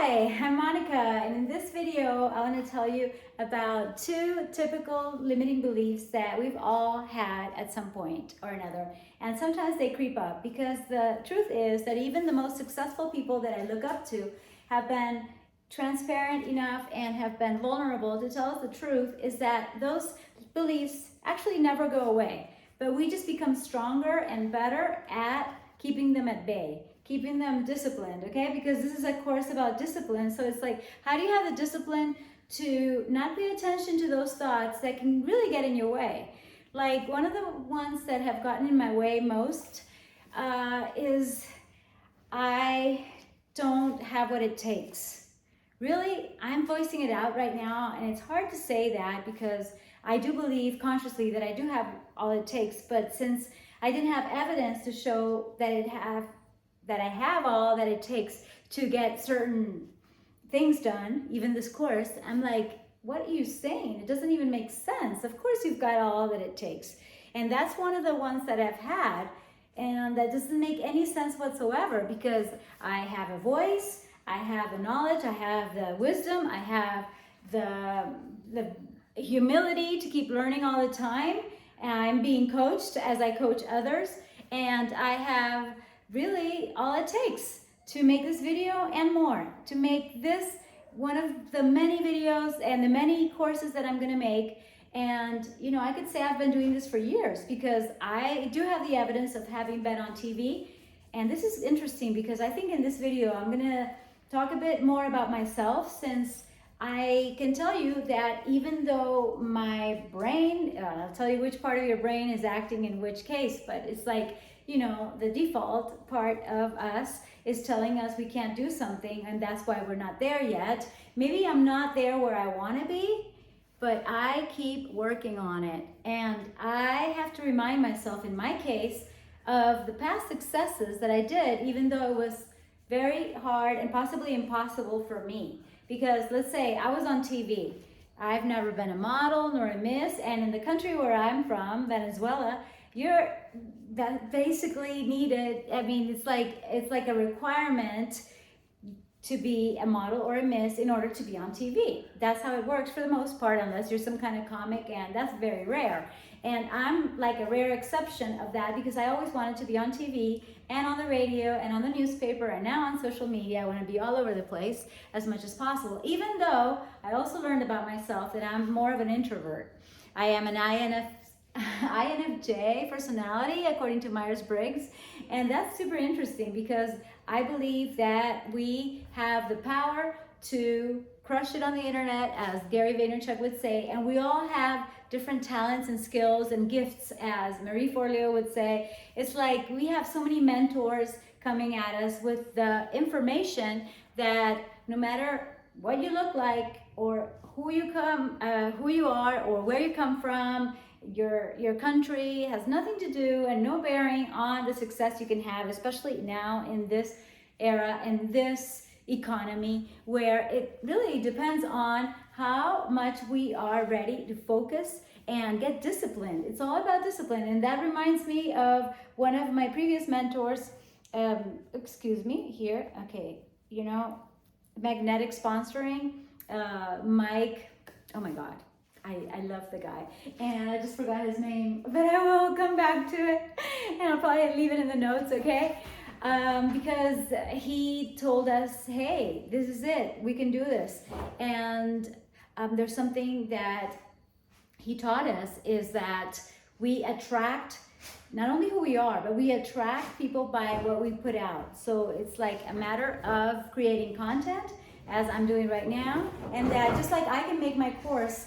Hi, I'm Monica, and in this video I want to tell you about two typical limiting beliefs that we've all had at some point or another, and sometimes they creep up because the truth is that even the most successful people that I look up to have been transparent enough and have been vulnerable to tell us the truth, is that those beliefs actually never go away, but we just become stronger and better at keeping them at bay, keeping them disciplined, okay? Because this is a course about discipline. So it's like, how do you have the discipline to not pay attention to those thoughts that can really get in your way? Like, one of the ones that have gotten in my way most is I don't have what it takes. Really, I'm voicing it out right now, and it's hard to say that because I do believe consciously that I do have all it takes, but since I didn't have evidence to show that I have all that it takes to get certain things done, even this course, I'm like, what are you saying? It doesn't even make sense. Of course you've got all that it takes. And that's one of the ones that I've had, and that doesn't make any sense whatsoever because I have a voice, I have the knowledge, I have the wisdom, I have the humility to keep learning all the time. And I'm being coached as I coach others, and I have really all it takes to make this video and more, to make this one of the many videos and the many courses that I'm gonna make. And you know, I could say I've been doing this for years because I do have the evidence of having been on TV. And this is interesting because I think in this video I'm gonna talk a bit more about myself, since I can tell you that even though my brain, I'll tell you which part of your brain is acting in which case, but it's like, you know, the default part of us is telling us we can't do something, and that's why we're not there yet. Maybe I'm not there where I want to be, but I keep working on it. And I have to remind myself, in my case, of the past successes that I did, even though it was very hard and possibly impossible for me. Because let's say I was on TV. I've never been a model nor a miss, and in the country where I'm from, Venezuela, that basically needed, I mean, it's like a requirement to be a model or a miss in order to be on TV. That's how it works for the most part, unless you're some kind of comic, and that's very rare. And I'm like a rare exception of that because I always wanted to be on TV and on the radio and on the newspaper and now on social media. I want to be all over the place as much as possible, even though I also learned about myself that I'm more of an introvert. I am an INFJ personality according to Myers-Briggs, and that's super interesting because I believe that we have the power to crush it on the internet, as Gary Vaynerchuk would say, and we all have different talents and skills and gifts, as Marie Forleo would say. It's like we have so many mentors coming at us with the information that no matter what you look like or who you are or where you come from, your country has nothing to do and no bearing on the success you can have, especially now in this era and this economy, where it really depends on how much we are ready to focus and get disciplined. It's all about discipline. And that reminds me of one of my previous mentors, excuse me here, okay, you know, magnetic sponsoring, Mike, oh my God, I love the guy, and I just forgot his name, but I will come back to it, and I'll probably leave it in the notes, okay? Because he told us, hey, this is it, we can do this. And there's something that he taught us, is that we attract not only who we are, but we attract people by what we put out. So it's like a matter of creating content, as I'm doing right now, and that just like I can make my course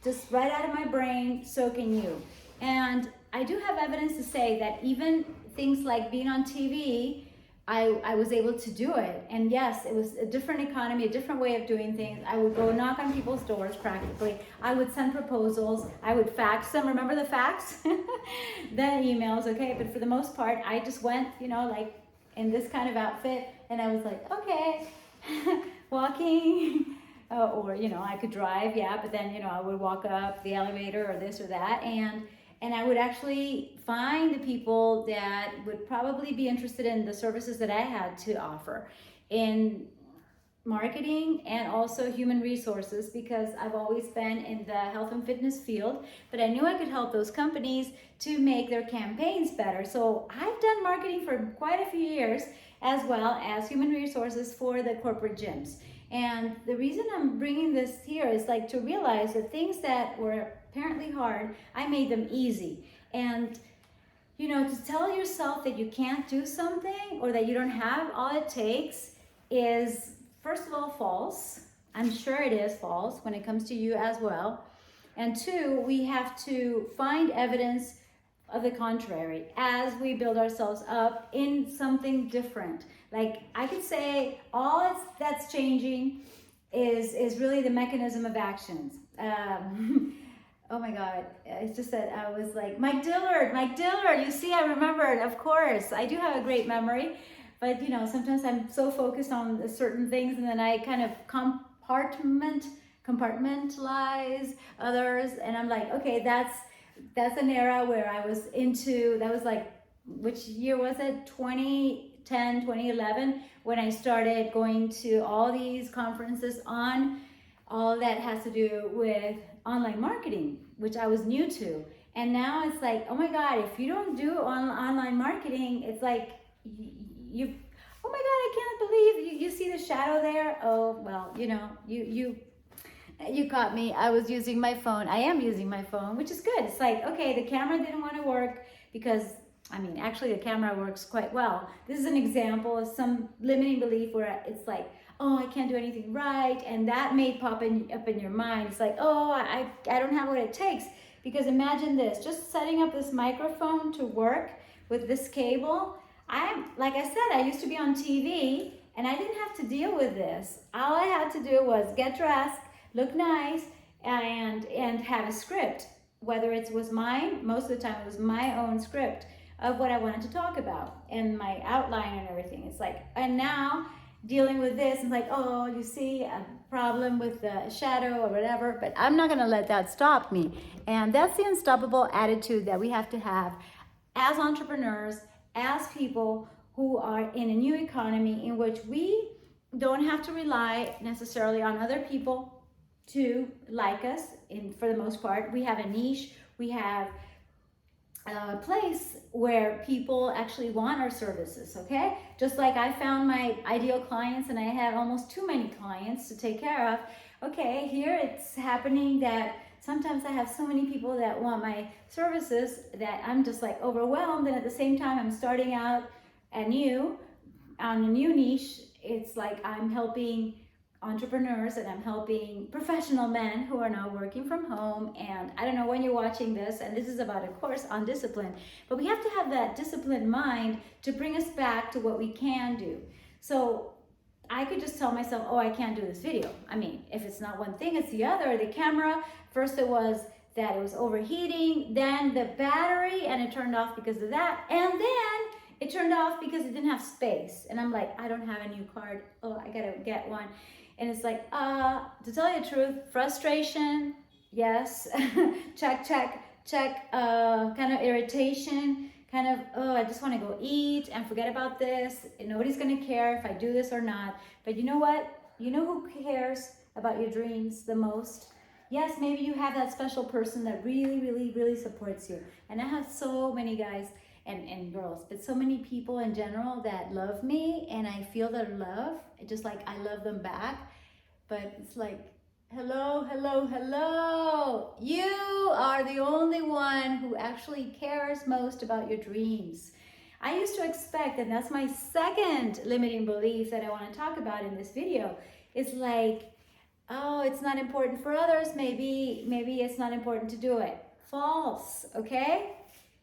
just right out of my brain, so can you. And I do have evidence to say that even things like being on TV, I was able to do it. And yes, it was a different economy, a different way of doing things. I would go knock on people's doors practically. I would send proposals. I would fax them. Remember the fax? Then emails, okay? But for the most part, I just went, you know, like in this kind of outfit, and I was like, okay, walking. Or, you know, I could drive, yeah, but then, you know, I would walk up the elevator or this or that, and I would actually find the people that would probably be interested in the services that I had to offer. In marketing and also human resources because I've always been in the health and fitness field, but I knew I could help those companies to make their campaigns better. So I've done marketing for quite a few years, as well as human resources for the corporate gyms. And the reason I'm bringing this here is like to realize that things that were apparently hard, I made them easy. And you know, to tell yourself that you can't do something or that you don't have all it takes is, first of all, false. I'm sure it is false when it comes to you as well. And two, we have to find evidence of the contrary as we build ourselves up in something different. Like I could say that's changing is really the mechanism of actions. Oh my God, it's just that I was like, Mike Dillard, you see, I remembered, of course. I do have a great memory, but you know, sometimes I'm so focused on certain things and then I kind of compartmentalize others. And I'm like, okay, that's an era where I was into, that was like, which year was it? 2010, 2011, when I started going to all these conferences on all that has to do with online marketing, which I was new to. And now it's like, oh my God, if you don't do online marketing, it's like you oh my God, I can't believe you see the shadow there. Oh, well, you know, you caught me. I was using my phone. I am using my phone, which is good. It's like, okay, the camera didn't want to work because, I mean, actually the camera works quite well. This is an example of some limiting belief where it's like, oh, I can't do anything right. And that may pop up in your mind. It's like, oh, I don't have what it takes. Because imagine this, just setting up this microphone to work with this cable. Like I said, I used to be on TV and I didn't have to deal with this. All I had to do was get dressed, look nice, and have a script. Whether it was mine, most of the time it was my own script of what I wanted to talk about and my outline and everything. It's like, and now dealing with this, it's like, oh, you see a problem with the shadow or whatever, but I'm not gonna let that stop me. And that's the unstoppable attitude that we have to have as entrepreneurs, as people who are in a new economy in which we don't have to rely necessarily on other people to like us. For the most part, we have a niche, we have a place where people actually want our services, okay? Just like I found my ideal clients and I had almost too many clients to take care of. Okay, here it's happening that sometimes I have so many people that want my services that I'm just like overwhelmed, and at the same time I'm starting out on a new niche. It's like I'm helping entrepreneurs and I'm helping professional men who are now working from home. And I don't know when you're watching this, and this is about a course on discipline, but we have to have that disciplined mind to bring us back to what we can do. So I could just tell myself, oh, I can't do this video. I mean, if it's not one thing, it's the other. The camera, first it was that it was overheating, then the battery, and it turned off because of that, and then it turned off because it didn't have space. And I'm like, I don't have a new card. Oh, I gotta get one. And it's like, to tell you the truth, frustration, yes, check, kind of irritation, kind of, oh, I just want to go eat and forget about this. And nobody's going to care if I do this or not. But you know what? You know who cares about your dreams the most? Yes, maybe you have that special person that really, really, really supports you. And I have so many guys and girls, but so many people in general that love me, and I feel their love, just like I love them back. But it's like, hello, you are the only one who actually cares most about your dreams. I used to expect, and that's my second limiting belief that I want to talk about in this video, is like, oh, it's not important for others, maybe it's not important to do it. False, okay?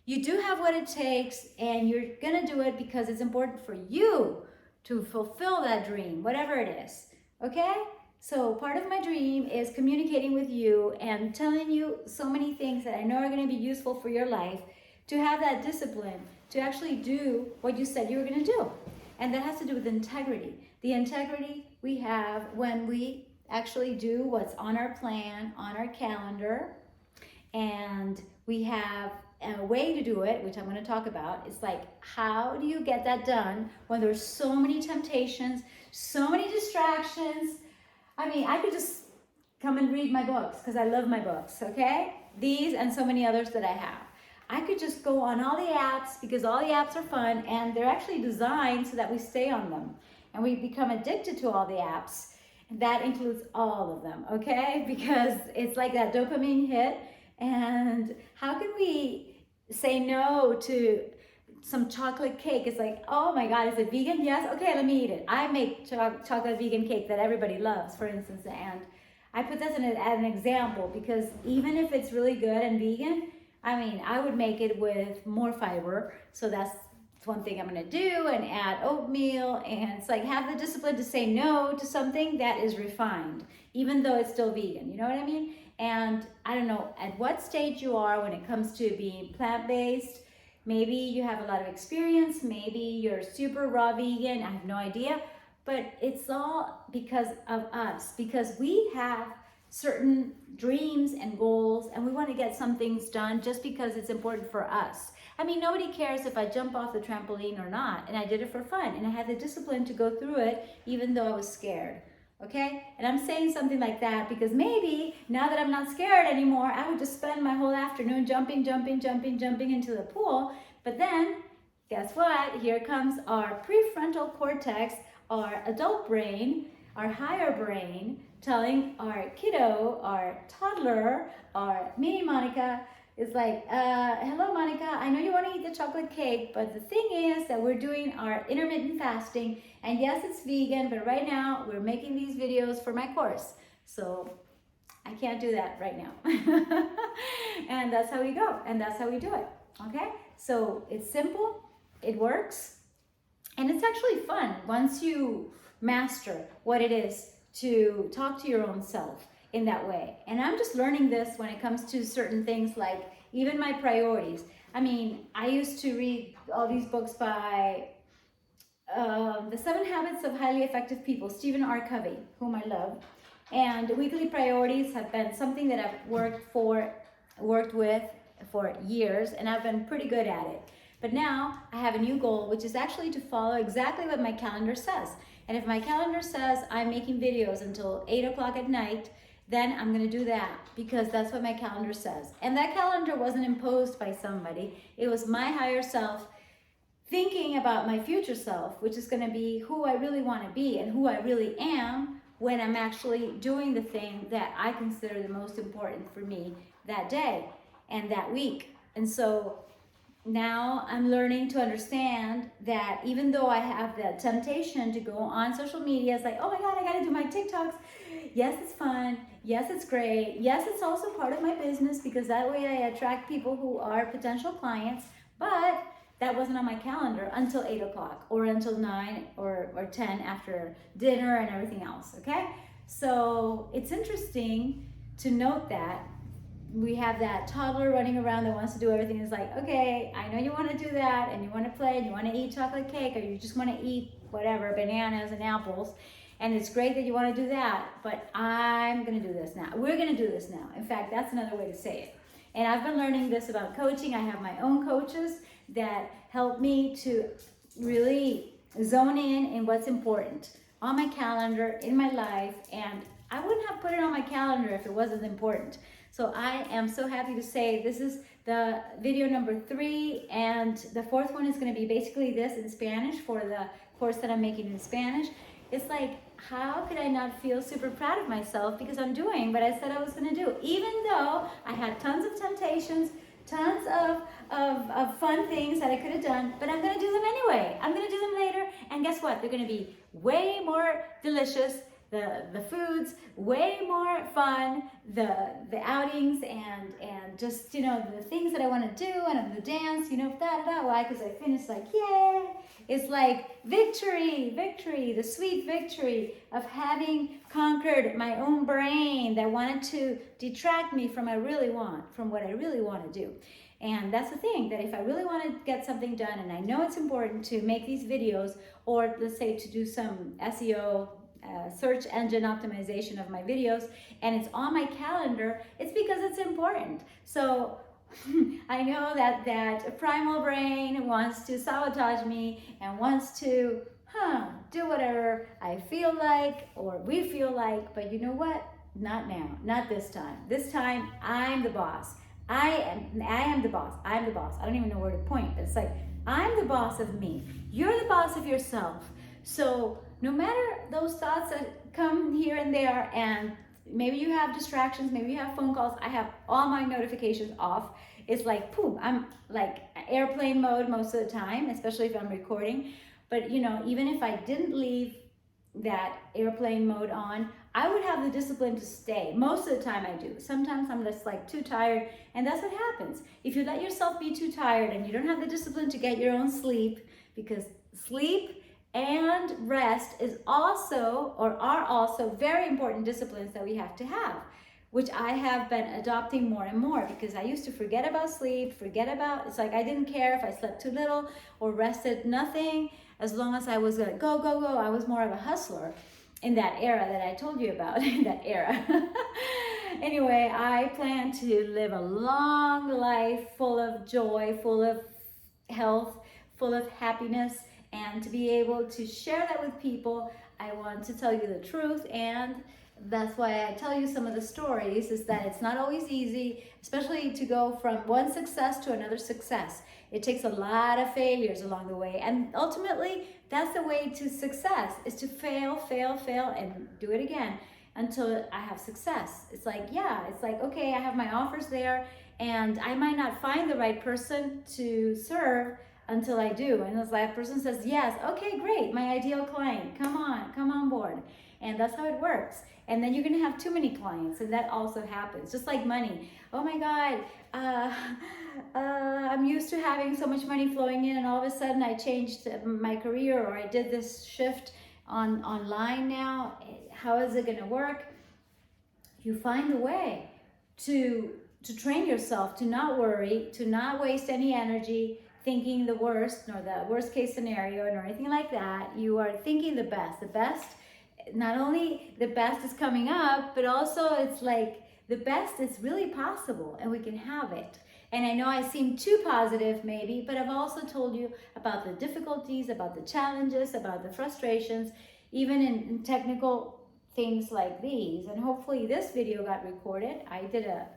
You do have what it takes, and you're gonna do it because it's important for you to fulfill that dream, whatever it is, okay? So part of my dream is communicating with you and telling you so many things that I know are gonna be useful for your life, to have that discipline, to actually do what you said you were gonna do. And that has to do with integrity. The integrity we have when we actually do what's on our plan, on our calendar, and we have a way to do it, which I'm going to talk about, is like, how do you get that done when there's so many temptations, so many distractions? I mean, I could just come and read my books because I love my books, okay? These and so many others that I have. I could just go on all the apps because all the apps are fun and they're actually designed so that we stay on them and we become addicted to all the apps. That includes all of them, okay? Because it's like that dopamine hit. And how can we say no to some chocolate cake? It's like, oh my God, is it vegan? Yes, okay, let me eat it. I make chocolate vegan cake that everybody loves, for instance, and I put this as an example because even if it's really good and vegan, I mean, I would make it with more fiber. So that's one thing I'm gonna do, and add oatmeal, and it's like have the discipline to say no to something that is refined, even though it's still vegan, you know what I mean? And I don't know at what stage you are when it comes to being plant-based. Maybe you have a lot of experience, maybe you're super raw vegan, I have no idea, but it's all because of us, because we have certain dreams and goals and we want to get some things done just because it's important for us. I mean, nobody cares if I jump off the trampoline or not, and I did it for fun, and I had the discipline to go through it even though I was scared, okay? And I'm saying something like that because maybe now that I'm not scared anymore, I would just spend my whole afternoon jumping into the pool, but then, guess what? Here comes our prefrontal cortex, our adult brain, our higher brain, telling our kiddo, our toddler, our mini Monica, is like, hello Monica, I know you want to eat the chocolate cake, but the thing is that we're doing our intermittent fasting, and yes, it's vegan, but right now we're making these videos for my course. So I can't do that right now. And that's how we go, and that's how we do it, okay? So it's simple, it works, and it's actually fun once you master what it is to talk to your own self in that way. And I'm just learning this when it comes to certain things, like even my priorities. I mean, I used to read all these books by The 7 Habits of Highly Effective People, Stephen R. Covey, whom I love. And weekly priorities have been something that I've worked with for years, and I've been pretty good at it. But now I have a new goal, which is actually to follow exactly what my calendar says. And if my calendar says I'm making videos until 8 o'clock at night, then I'm gonna do that because that's what my calendar says. And that calendar wasn't imposed by somebody. It was my higher self thinking about my future self, which is gonna be who I really wanna be and who I really am when I'm actually doing the thing that I consider the most important for me that day and that week. And so now I'm learning to understand that even though I have the temptation to go on social media, it's like, oh my God, I gotta do my TikToks. Yes, it's fun. Yes, it's great. Yes, it's also part of my business because that way I attract people who are potential clients. But that wasn't on my calendar until 8 o'clock or until 9 or 10 after dinner and everything else, okay? So it's interesting to note that we have that toddler running around that wants to do everything. It's like, okay, I know you want to do that and you want to play and you want to eat chocolate cake or you just want to eat whatever, bananas and apples. And it's great that you want to do that, but I'm going to do this now. We're going to do this now. In fact, that's another way to say it. And I've been learning this about coaching. I have my own coaches that help me to really zone in what's important on my calendar, in my life. And I wouldn't have put it on my calendar if it wasn't important. So I am so happy to say this is the video number 3, and the 4th one is going to be basically this in Spanish for the course that I'm making in Spanish. It's like, how could I not feel super proud of myself because I'm doing what I said I was going to do, even though I had tons of temptations, tons of fun things that I could have done, but I'm going to do them anyway. I'm going to do them later, and guess what? They're going to be way more delicious. The foods, way more fun, the outings and just, you know, the things that I want to do and the dance, you know, why? Because I finished like, yay! It's like victory, the sweet victory of having conquered my own brain that wanted to detract me from what I really want to do. And that's the thing, that if I really want to get something done and I know it's important to make these videos, or let's say to do some SEO, search engine optimization of my videos, and it's on my calendar, it's because it's important. So I know that primal brain wants to sabotage me and wants to do whatever I feel like or we feel like, but you know what? Not now, not this time. This time I'm the boss. I am the boss. I'm the boss. I don't even know where to point, but it's like I'm the boss of me. You're the boss of yourself. So no matter those thoughts that come here and there, and maybe you have distractions, maybe you have phone calls, I have all my notifications off. It's like, boom, I'm like airplane mode most of the time, especially if I'm recording. But you know, even if I didn't leave that airplane mode on, I would have the discipline to stay. Most of the time I do. Sometimes I'm just like too tired, and that's what happens. If you let yourself be too tired and you don't have the discipline to get your own sleep, because sleep and rest is also, or are also, very important disciplines that we have to have, which I have been adopting more and more, because I used to forget about sleep, it's like I didn't care if I slept too little or rested nothing, as long as I was gonna go, go, go. I was more of a hustler in that era that I told you about, in that era. Anyway, I plan to live a long life full of joy, full of health, full of happiness, and to be able to share that with people. I want to tell you the truth, and that's why I tell you some of the stories, is that it's not always easy, especially to go from one success to another success. It takes a lot of failures along the way, and ultimately that's the way to success, is to fail, fail, fail, and do it again until I have success. It's like, yeah, it's like, okay, I have my offers there, and I might not find the right person to serve until I do. And as that person says, yes, okay, great, my ideal client, come on board. And that's how it works. And then you're gonna have too many clients, and that also happens. Just like money. Oh my God, I'm used to having so much money flowing in, and all of a sudden I changed my career, or I did this shift online now. How is it gonna work? You find a way to train yourself to not worry, to not waste any energy thinking the worst, nor the worst case scenario, nor anything like that. You are thinking the best. The best, not only the best is coming up, but also it's like the best is really possible, and we can have it. And I know I seem too positive maybe, but I've also told you about the difficulties, about the challenges, about the frustrations, even in technical things like these. And hopefully this video got recorded. I did a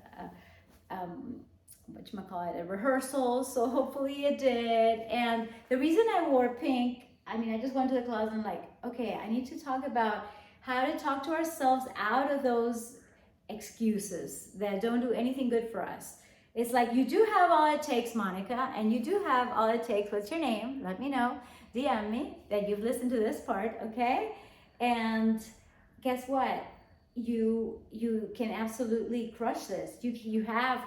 a rehearsal, so hopefully it did. And the reason I wore pink, I mean, I just went to the closet and like, okay, I need to talk about how to talk to ourselves out of those excuses that don't do anything good for us. It's like, you do have all it takes, Monica, and you do have all it takes. What's your name? Let me know. DM me that you've listened to this part, okay? And guess what? You can absolutely crush this. You have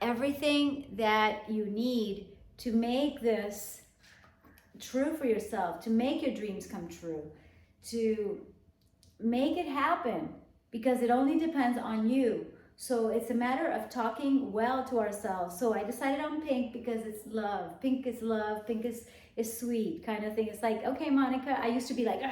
everything that you need to make this true for yourself, to make your dreams come true, to make it happen, because it only depends on you. So it's a matter of talking well to ourselves. So I decided on pink because it's love. Pink is love. Pink is sweet kind of thing. It's like, okay, Monica, I used to be like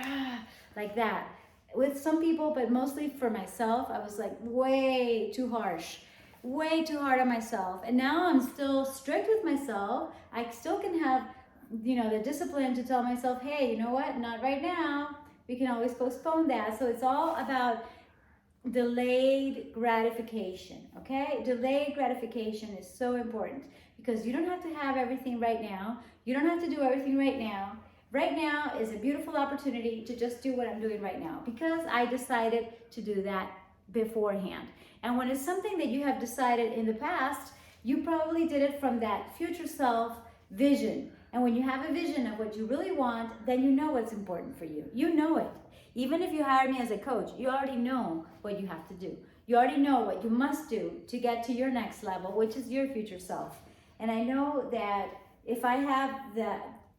that with some people, but mostly for myself, I was like way too harsh, way too hard on myself. And now I'm still strict with myself. I still can have, the discipline to tell myself, hey, you know what? Not right now. We can always postpone that. So it's all about delayed gratification, okay? Delayed gratification is so important, because you don't have to have everything right now. You don't have to do everything right now. Right now is a beautiful opportunity to just do what I'm doing right now, because I decided to do that beforehand. And when it's something that you have decided in the past, you probably did it from that future self vision. And when you have a vision of what you really want, then you know what's important for you. You know it. Even if you hire me as a coach, you already know what you have to do. You already know what you must do to get to your next level, which is your future self. And I know that if I have the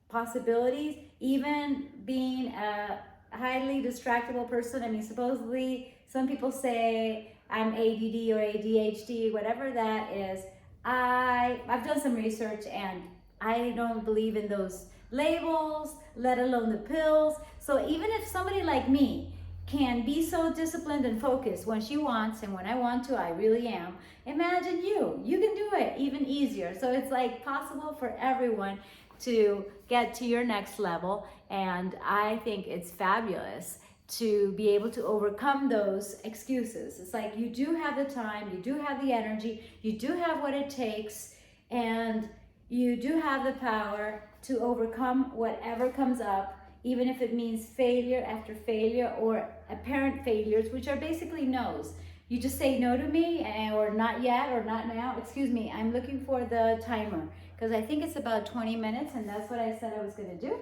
possibilities, even being a highly distractible person, I mean, supposedly some people say I'm ADD or ADHD, whatever that is. I've done some research, and I don't believe in those labels, let alone the pills. So even if somebody like me can be so disciplined and focused when she wants, and when I want to, I really am. Imagine you can do it even easier. So it's like possible for everyone to get to your next level, and I think it's fabulous to be able to overcome those excuses. It's like you do have the time, you do have the energy, you do have what it takes, and you do have the power to overcome whatever comes up, even if it means failure after failure or apparent failures, which are basically no's. You just say no to me, or not yet, or not now. Excuse me, I'm looking for the timer because I think it's about 20 minutes, and that's what I said I was going to do.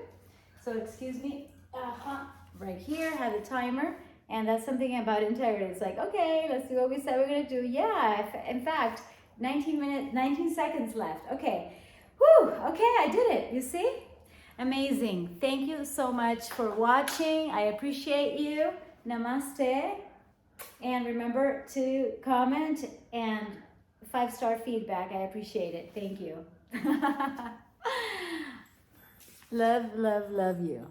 So excuse me, right here, have the timer, and that's something about integrity. It's like, okay, let's do what we said we're going to do. Yeah, in fact, 19 seconds left. Okay, whew, okay, I did it, you see? Amazing. Thank you so much for watching. I appreciate you. Namaste. And remember to comment and 5-star feedback. I appreciate it. Thank you. Love, love, love you.